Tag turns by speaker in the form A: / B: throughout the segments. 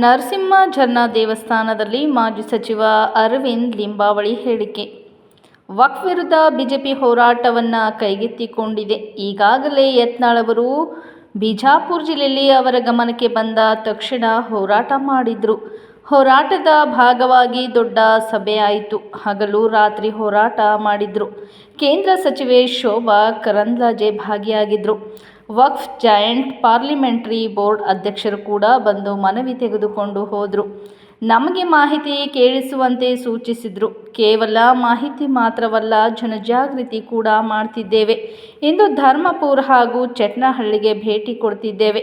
A: ನರಸಿಂಹ ಝರ್ನಾ ದೇವಸ್ಥಾನದಲ್ಲಿ ಮಾಜಿ ಸಚಿವ ಅರವಿಂದ್ ಲಿಂಬಾವಳಿ ಹೇಳಿಕೆ. ವಕ್ಫ್ ವಿರುದ್ಧ ಬಿಜೆಪಿ ಹೋರಾಟವನ್ನು ಕೈಗೆತ್ತಿಕೊಂಡಿದೆ. ಈಗಾಗಲೇ ಯತ್ನಾಳ್ ಅವರು ಬಿಜಾಪುರ ಜಿಲ್ಲೆಯಲ್ಲಿ ಅವರ ಗಮನಕ್ಕೆ ಬಂದ ತಕ್ಷಣ ಹೋರಾಟ ಮಾಡಿದ್ರು. ಹೋರಾಟದ ಭಾಗವಾಗಿ ದೊಡ್ಡ ಸಭೆಯಾಯಿತು. ಹಗಲು ರಾತ್ರಿ ಹೋರಾಟ ಮಾಡಿದ್ರು. ಕೇಂದ್ರ ಸಚಿವೆ ಶೋಭಾ ಕರಂದ್ಲಾಜೆ ಭಾಗಿಯಾಗಿದ್ದರು. ವಕ್ಫ್ ಜಾಯಿಂಟ್ ಪಾರ್ಲಿಮೆಂಟರಿ ಬೋರ್ಡ್ ಅಧ್ಯಕ್ಷರು ಕೂಡ ಬಂದು ಮನವಿ ತೆಗೆದುಕೊಂಡು ಹೋದರು. ನಮಗೆ ಮಾಹಿತಿ ಕೇಳಿಸುವಂತೆ ಸೂಚಿಸಿದರು. ಕೇವಲ ಮಾಹಿತಿ ಮಾತ್ರವಲ್ಲ, ಜನಜಾಗೃತಿ ಕೂಡ ಮಾಡ್ತಿದ್ದೇವೆ. ಇಂದು ಧರ್ಮಪುರ ಹಾಗೂ ಚಟ್ನಹಳ್ಳಿಗೆ ಭೇಟಿ ಕೊಡ್ತಿದ್ದೇವೆ.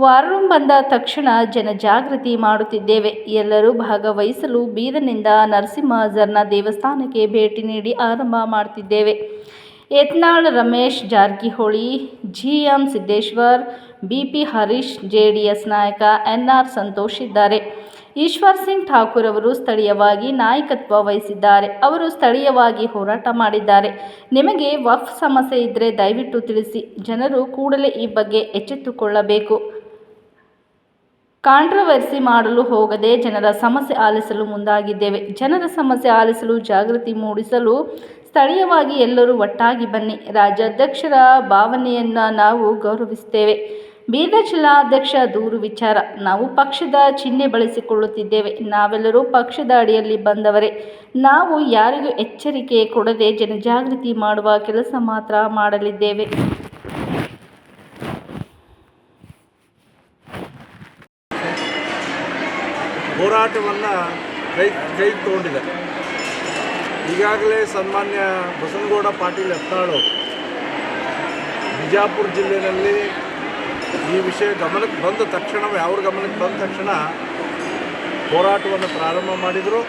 A: ವಾರ್ ರೂಮ್ ಬಂದ ತಕ್ಷಣ ಜನಜಾಗೃತಿ ಮಾಡುತ್ತಿದ್ದೇವೆ. ಎಲ್ಲರೂ ಭಾಗವಹಿಸಲು ಬೀದರ್ನಿಂದ ನರಸಿಂಹ ಝರ್ನಾ ದೇವಸ್ಥಾನಕ್ಕೆ ಭೇಟಿ ನೀಡಿ ಆರಂಭ ಮಾಡ್ತಿದ್ದೇವೆ. ಯತ್ನಾಳ್, ರಮೇಶ್ ಜಾರಕಿಹೊಳಿ, ಜಿ.ಎಂ. ಸಿದ್ದೇಶ್ವರ್, ಬಿ.ಪಿ. ಹರೀಶ್, ಜೆಡಿಎಸ್ ನಾಯಕ ಎನ್.ಆರ್. ಸಂತೋಷ್ ಇದ್ದಾರೆ. ಈಶ್ವರ್ ಸಿಂಗ್ ಠಾಕೂರ್ ಅವರು ಸ್ಥಳೀಯವಾಗಿ ನಾಯಕತ್ವ ವಹಿಸಿದ್ದಾರೆ. ಅವರು ಸ್ಥಳೀಯವಾಗಿ ಹೋರಾಟ ಮಾಡಿದ್ದಾರೆ. ನಿಮಗೆ ವಕ್ಫ್ ಸಮಸ್ಯೆ ಇದ್ದರೆ ದಯವಿಟ್ಟು ತಿಳಿಸಿ. ಜನರು ಕೂಡಲೇ ಈ ಬಗ್ಗೆ ಎಚ್ಚೆತ್ತುಕೊಳ್ಳಬೇಕು. ಕಾಂಟ್ರವರ್ಸಿ ಮಾಡಲು ಹೋಗದೆ ಜನರ ಸಮಸ್ಯೆ ಆಲಿಸಲು ಮುಂದಾಗಿದ್ದೇವೆ. ಜನರ ಸಮಸ್ಯೆ ಆಲಿಸಲು, ಜಾಗೃತಿ ಮೂಡಿಸಲು ಸ್ಥಳೀಯವಾಗಿ ಎಲ್ಲರೂ ಒಟ್ಟಾಗಿ ಬನ್ನಿ. ರಾಜ್ಯಾಧ್ಯಕ್ಷರ ಭಾವನೆಯನ್ನು ನಾವು ಗೌರವಿಸುತ್ತೇವೆ. ಬೀದರ್ ಜಿಲ್ಲಾಧ್ಯಕ್ಷ ದೂರು ವಿಚಾರ. ನಾವು ಪಕ್ಷದ ಚಿಹ್ನೆ ಬಳಸಿಕೊಳ್ಳುತ್ತಿದ್ದೇವೆ. ನಾವೆಲ್ಲರೂ ಪಕ್ಷದ ಅಡಿಯಲ್ಲಿ ಬಂದವರೇ. ನಾವು ಯಾರಿಗೂ ಎಚ್ಚರಿಕೆ ಕೊಡದೆ ಜನಜಾಗೃತಿ ಮಾಡುವ ಕೆಲಸ ಮಾತ್ರ ಮಾಡಲಿದ್ದೇವೆ.
B: ಹೋರಾಟವನ್ನು ಕೈ ತಗೊಂಡಿದೆ. ಈಗಾಗಲೇ ಸನ್ಮಾನ್ಯ ಬಸನಗೌಡ ಪಾಟೀಲ್ ಯತ್ನಾಳ್ ಬಿಜಾಪುರ ಜಿಲ್ಲೆಯಲ್ಲಿ ಈ ವಿಷಯ ಗಮನಕ್ಕೆ ಬಂದ ತಕ್ಷಣವೇ ಅವ್ರ ಗಮನಕ್ಕೆ ಬಂದ ತಕ್ಷಣ ಹೋರಾಟವನ್ನು ಪ್ರಾರಂಭ ಮಾಡಿದರು.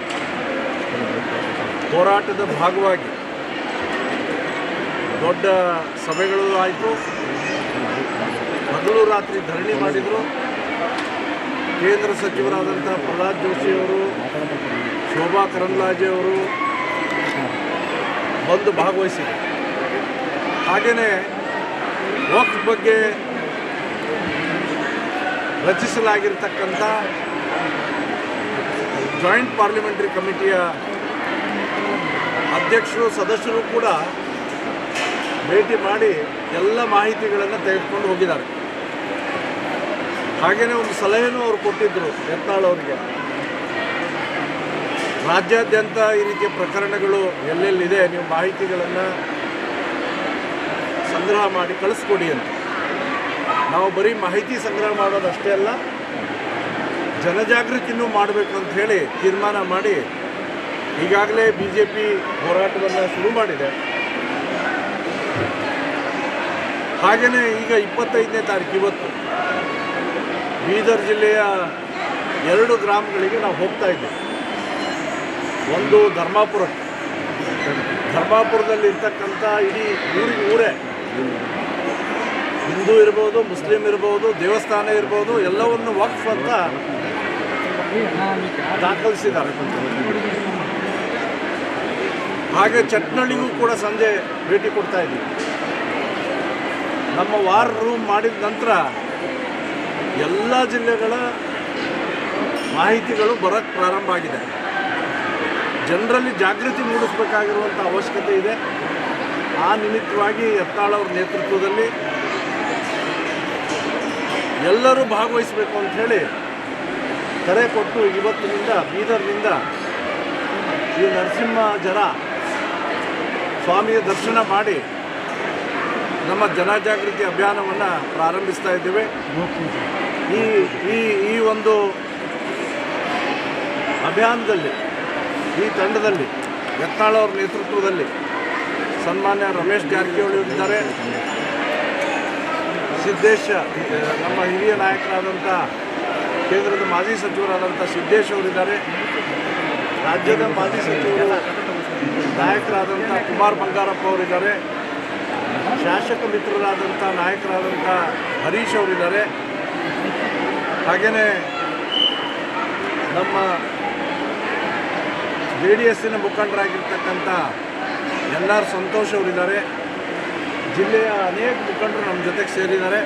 B: ಹೋರಾಟದ ಭಾಗವಾಗಿ ದೊಡ್ಡ ಸಭೆಗಳು ಆಯಿತು. ಹಗಲು ರಾತ್ರಿ ಧರಣಿ ಮಾಡಿದರು. ಕೇಂದ್ರ ಸಚಿವರಾದಂಥ ಪ್ರಹ್ಲಾದ್ ಜೋಶಿಯವರು, ಶೋಭಾ ಕರಂದ್ಲಾಜೆ ಅವರು ಬಂದು ಭಾಗವಹಿಸಿದರು. ಹಾಗೆಯೇ ವಕ್ಫ್ ಬಗ್ಗೆ ರಚಿಸಲಾಗಿರ್ತಕ್ಕಂಥ ಜಾಯಿಂಟ್ ಪಾರ್ಲಿಮೆಂಟರಿ ಕಮಿಟಿಯ ಅಧ್ಯಕ್ಷರು, ಸದಸ್ಯರು ಕೂಡ ಭೇಟಿ ಮಾಡಿ ಎಲ್ಲ ಮಾಹಿತಿಗಳನ್ನು ತೆಗೆದುಕೊಂಡು ಹೋಗಿದ್ದಾರೆ. ಹಾಗೆಯೇ ಒಂದು ಸಲಹೆನೂ ಅವರು ಕೊಟ್ಟಿದ್ದರು ಯತ್ನಾಳ್ ಅವರಿಗೆ. ರಾಜ್ಯಾದ್ಯಂತ ಈ ರೀತಿಯ ಪ್ರಕರಣಗಳು ಎಲ್ಲೆಲ್ಲಿದೆ, ನೀವು ಮಾಹಿತಿಗಳನ್ನು ಸಂಗ್ರಹ ಮಾಡಿ ಕಳಿಸ್ಕೊಡಿ ಅಂತ. ನಾವು ಬರೀ ಮಾಹಿತಿ ಸಂಗ್ರಹ ಮಾಡೋದಷ್ಟೇ ಅಲ್ಲ, ಜನಜಾಗೃತಿನೂ ಮಾಡಬೇಕು ಅಂತ ಹೇಳಿ ತೀರ್ಮಾನ ಮಾಡಿ ಈಗಾಗಲೇ BJP ಹೋರಾಟವನ್ನು ಶುರು ಮಾಡಿದೆ. ಹಾಗೆಯೇ ಈಗ 25ನೇ ತಾರೀಕು ಇವತ್ತು ಬೀದರ್ ಜಿಲ್ಲೆಯ 2 ಗ್ರಾಮಗಳಿಗೆ ನಾವು ಹೋಗ್ತಾ ಇದ್ದೇವೆ. ಒಂದು ಧರ್ಮಾಪುರದಲ್ಲಿ ಇರ್ತಕ್ಕಂಥ ಇಡೀ ಊರೇ ಹಿಂದೂ ಇರ್ಬೋದು, ಮುಸ್ಲಿಂ ಇರ್ಬೋದು, ದೇವಸ್ಥಾನ ಇರ್ಬೋದು, ಎಲ್ಲವನ್ನು ವಕ್ಫ್ ಅಂತ ದಾಖಲಿಸಿದ್ದಾರೆ. ಹಾಗೆ ಚಟ್ನಳ್ಳಿಗೂ ಕೂಡ ಸಂಜೆ ಭೇಟಿ ಕೊಡ್ತಾ ಇದ್ದೀವಿ. ನಮ್ಮ ವಾರ್ ರೂಮ್ ಮಾಡಿದ ನಂತರ ಎಲ್ಲ ಜಿಲ್ಲೆಗಳ ಮಾಹಿತಿಗಳು ಬರೋಕ್ಕೆ ಪ್ರಾರಂಭ ಆಗಿದೆ. ಜನರಲ್ಲಿ ಜಾಗೃತಿ ಮೂಡಿಸಬೇಕಾಗಿರುವಂಥ ಅವಶ್ಯಕತೆ ಇದೆ. ಆ ನಿಮಿತ್ತವಾಗಿ ಯತ್ನಾಳ್ ಅವ್ರ ನೇತೃತ್ವದಲ್ಲಿ ಎಲ್ಲರೂ ಭಾಗವಹಿಸಬೇಕು ಅಂಥೇಳಿ ಕರೆ ಕೊಟ್ಟು ಇವತ್ತಿನಿಂದ ಬೀದರ್ನಿಂದ ಈ ನರಸಿಂಹ ಝರ ಸ್ವಾಮಿಯ ದರ್ಶನ ಮಾಡಿ ನಮ್ಮ ಜನಜಾಗೃತಿ ಅಭಿಯಾನವನ್ನು ಪ್ರಾರಂಭಿಸ್ತಾ ಇದ್ದೇವೆ. ಈ ಒಂದು ಅಭಿಯಾನದಲ್ಲಿ, ಈ ತಂಡದಲ್ಲಿ ಯತ್ನಾಳ್ ಅವ್ರ ನೇತೃತ್ವದಲ್ಲಿ ಸನ್ಮಾನ್ಯ ರಮೇಶ್ ಜಾರಕಿಹೊಳಿ ಇದ್ದಾರೆ, ಸಿದ್ದೇಶ್ ನಮ್ಮ ಹಿರಿಯ ನಾಯಕರಾದಂಥ ಕೇಂದ್ರದ ಮಾಜಿ ಸಚಿವರಾದಂಥ ಸಿದ್ದೇಶ್ ಅವರಿದ್ದಾರೆ, ರಾಜ್ಯದ ಮಾಜಿ ಸಚಿವರು ನಾಯಕರಾದಂಥ ಕುಮಾರ್ ಬಂಗಾರಪ್ಪ ಅವರಿದ್ದಾರೆ, ಶಾಸಕ ಮಿತ್ರರಾದಂಥ ನಾಯಕರಾದಂಥ ಹರೀಶ್ ಅವರಿದ್ದಾರೆ, ಹಾಗೆಯೇ ನಮ್ಮ JDSನ ಮುಖಂಡರಾಗಿರ್ತಕ್ಕಂಥ ಎನ್.ಆರ್. ಸಂತೋಷ್ ಅವರಿದ್ದಾರೆ. ಜಿಲ್ಲೆಯ ಅನೇಕ ಮುಖಂಡರು ನಮ್ಮ ಜೊತೆಗೆ ಸೇರಿದ್ದಾರೆ.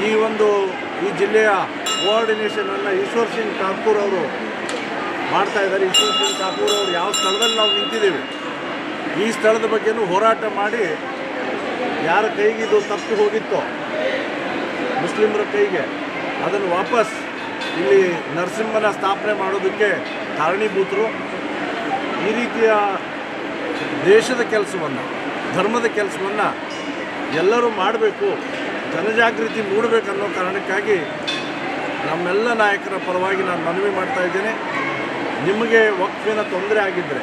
B: ಈ ಜಿಲ್ಲೆಯ ಕೋಆರ್ಡಿನೇಷನನ್ನು ಈಶ್ವರ್ ಸಿಂಗ್ ಠಾಕೂರ್ ಅವರು ಮಾಡ್ತಾ ಇದ್ದಾರೆ. ಈಶ್ವರ್ ಸಿಂಗ್ ಠಾಕೂರ್ ಅವರು ಯಾವ ಸ್ಥಳದಲ್ಲಿ ನಾವು ನಿಂತಿದ್ದೀವಿ ಈ ಸ್ಥಳದ ಬಗ್ಗೆನೂ ಹೋರಾಟ ಮಾಡಿ ಯಾರ ಕೈಗೆ ಇದು ತಪ್ಪಿ ಹೋಗಿತ್ತೋ ಮುಸ್ಲಿಮರ ಕೈಗೆ ಅದನ್ನು ವಾಪಸ್ ಇಲ್ಲಿ ನರಸಿಂಹನ ಸ್ಥಾಪನೆ ಮಾಡೋದಕ್ಕೆ ಕಾರಣೀಭೂತರು. ಈ ರೀತಿಯ ದೇಶದ ಕೆಲಸವನ್ನು ಧರ್ಮದ ಕೆಲಸವನ್ನು ಎಲ್ಲರೂ ಮಾಡಬೇಕು, ಜನಜಾಗೃತಿ ಮೂಡಬೇಕನ್ನೋ ಕಾರಣಕ್ಕಾಗಿ ನಮ್ಮೆಲ್ಲ ನಾಯಕರ ಪರವಾಗಿ ನಾನು ಮನವಿ ಮಾಡ್ತಾ ಇದ್ದೇನೆ. ನಿಮಗೆ ವಕ್ಫಿನ ತೊಂದರೆ ಆಗಿದ್ದರೆ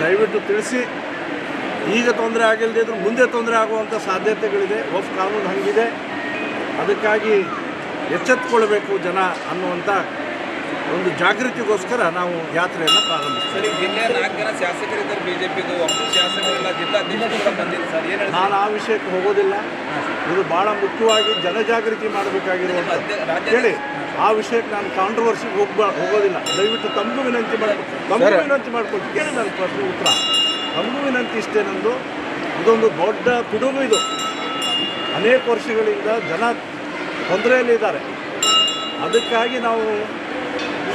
B: ದಯವಿಟ್ಟು ತಿಳಿಸಿ. ಈಗ ತೊಂದರೆ ಆಗಿಲ್ಲದೆ ಇದ್ರೂ ಮುಂದೆ ತೊಂದರೆ ಆಗುವಂಥ ಸಾಧ್ಯತೆಗಳಿದೆ. ವಕ್ಫ್ ಕಾನೂನು ಹಂಗಿದೆ, ಅದಕ್ಕಾಗಿ ಎಚ್ಚೆತ್ತುಕೊಳ್ಬೇಕು ಜನ ಅನ್ನುವಂಥ ಒಂದು ಜಾಗೃತಿಗೋಸ್ಕರ ನಾವು ಯಾತ್ರೆಯನ್ನು ಪ್ರಾರಂಭಿಸ್ತೀವಿ.
C: ಜಿಲ್ಲೆಯ 4 ಜನ ಶಾಸಕರಿದ್ದರು ಬಿಜೆಪಿದು, ಒಬ್ಬರು ಶಾಸಕರಿಲ್ಲ, ಜಿಲ್ಲಾಧ್ಯಕ್ಷರು ಕೂಡ ಬಂದಿಲ್ಲ ಸರ್. ಏನು
B: ನಾನು ಆ ವಿಷಯಕ್ಕೆ ಹೋಗೋದಿಲ್ಲ. ಇದು ಭಾಳ ಮುಖ್ಯವಾಗಿ ಜನಜಾಗೃತಿ ಮಾಡಬೇಕಾಗಿರುವಂಥದ್ದು ಹೇಳಿ. ಆ ವಿಷಯಕ್ಕೆ ನಾನು ಕಾಂಟ್ರವರ್ಸಿಗೆ ಹೋಗೋದಿಲ್ಲ. ದಯವಿಟ್ಟು ತಮಗೂ ವಿನಂತಿ ಮಾಡ್ಕೊಂಡು ಕೇಳಿ ನನ್ನ ಪ್ರಶ್ನೆ ಉತ್ತರ. ತಮಗೂ ವಿನಂತಿ ಇಷ್ಟೇ, ನಂದು ಇದೊಂದು ದೊಡ್ಡ ಪಿಡುಗು. ಇದು ಅನೇಕ ವರ್ಷಗಳಿಂದ ಜನ ತೊಂದರೆಯಲ್ಲಿದ್ದಾರೆ. ಅದಕ್ಕಾಗಿ ನಾವು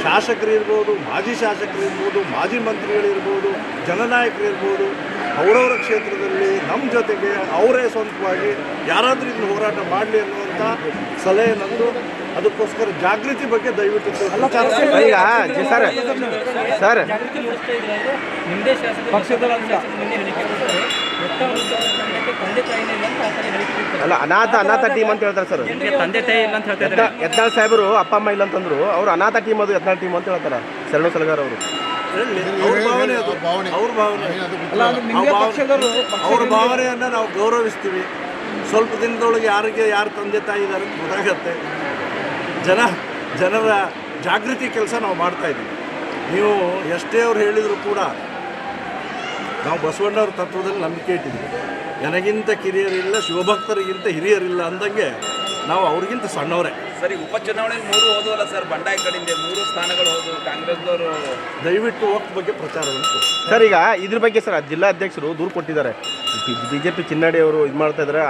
B: ಶಾಸಕರಿರ್ಬೋದು, ಮಾಜಿ ಶಾಸಕರಿರ್ಬೋದು, ಮಾಜಿ ಮಂತ್ರಿಗಳಿರ್ಬೋದು, ಜನನಾಯಕರಿರ್ಬೋದು, ಅವರವರ ಕ್ಷೇತ್ರದಲ್ಲಿ ನಮ್ಮ ಜೊತೆಗೆ ಅವರೇ ಸ್ವಂತವಾಗಿ ಯಾರಾದರೂ ಇದನ್ನು ಹೋರಾಟ ಮಾಡಲಿ ಅನ್ನುವಂಥ ಸಲಹೆ ನಂದು. ಅದಕ್ಕೋಸ್ಕರ ಜಾಗೃತಿ ಬಗ್ಗೆ ದಯವಿಟ್ಟು
D: ಅಲ್ಲ, ಅನಾಥ ಟೀಮ್ ಅಂತ ಹೇಳ್ತಾರೆ ಸರ್.
C: ತಂದೆ ತಾಯಿ ಇಲ್ಲ ಅಂತ ಹೇಳ್ತಾರೆ.
D: ಯತ್ನಾಳ್ ಸಾಹೇಬರು ಅಪ್ಪ ಅಮ್ಮ ಇಲ್ಲ ಅಂತಂದ್ರು. ಅವರು ಅನಾಥ ಟೀಮ್, ಅದು ಯತ್ನಾಳ್ ಟೀಮ್ ಅಂತ ಹೇಳ್ತಾರೆ ಶರಣು ಸಲಗಾರ್ ಅವರು.
B: ಅವ್ರ ಭಾವನೆ, ಅದು ಅವ್ರ ಭಾವನೆ. ಅವ್ರ ಭಾವನೆಯನ್ನು ನಾವು ಗೌರವಿಸ್ತೀವಿ. ಸ್ವಲ್ಪ ದಿನದೊಳಗೆ ಯಾರು ತಂದೆ ತಾಯಿ ಇದ್ದಾರೆ ಅಂತ ಗೊತ್ತಾಗತ್ತೆ. ಜನರ ಜಾಗೃತಿ ಕೆಲಸ ನಾವು ಮಾಡ್ತಾಯಿದ್ದೀವಿ. ನೀವು ಎಷ್ಟೇ ಅವ್ರು ಹೇಳಿದರೂ ಕೂಡ ನಾವು ಬಸವಣ್ಣವ್ರ ತತ್ವದಲ್ಲಿ ನಂಬಿಕೆ ಇಟ್ಟಿದ್ದೀವಿ. ನನಗಿಂತ ಕಿರಿಯರಿಲ್ಲ, ಶಿವಭಕ್ತರಿಗಿಂತ ಹಿರಿಯರಿಲ್ಲ ಅಂದಂಗೆ ನಾವು ಅವ್ರಿಗಿಂತ ಸಣ್ಣವರೇ.
C: ಸರಿ, ಉಪಚುನಾವಣೆಯಲ್ಲಿ 3 ಹೋದವಲ್ಲ ಸರ್, ಬಂಡಾಯ ಕಡೆಯಿಂದ 3 ಸ್ಥಾನಗಳು ಹೋದವು ಕಾಂಗ್ರೆಸ್ದವರು.
B: ದಯವಿಟ್ಟು ವಕ್ಫ್ ಬಗ್ಗೆ ಪ್ರಚಾರವನ್ನು
D: ಸರ್. ಈಗ ಇದ್ರ ಬಗ್ಗೆ ಸರ್ ಜಿಲ್ಲಾ ಅಧ್ಯಕ್ಷರು ದೂರು ಕೊಟ್ಟಿದ್ದಾರೆ. ಬಿಜೆಪಿ ಚಿನ್ನಾಡಿ ಅವರು ಇದು ಮಾಡ್ತಾ ಇದ್ದಾರೆ.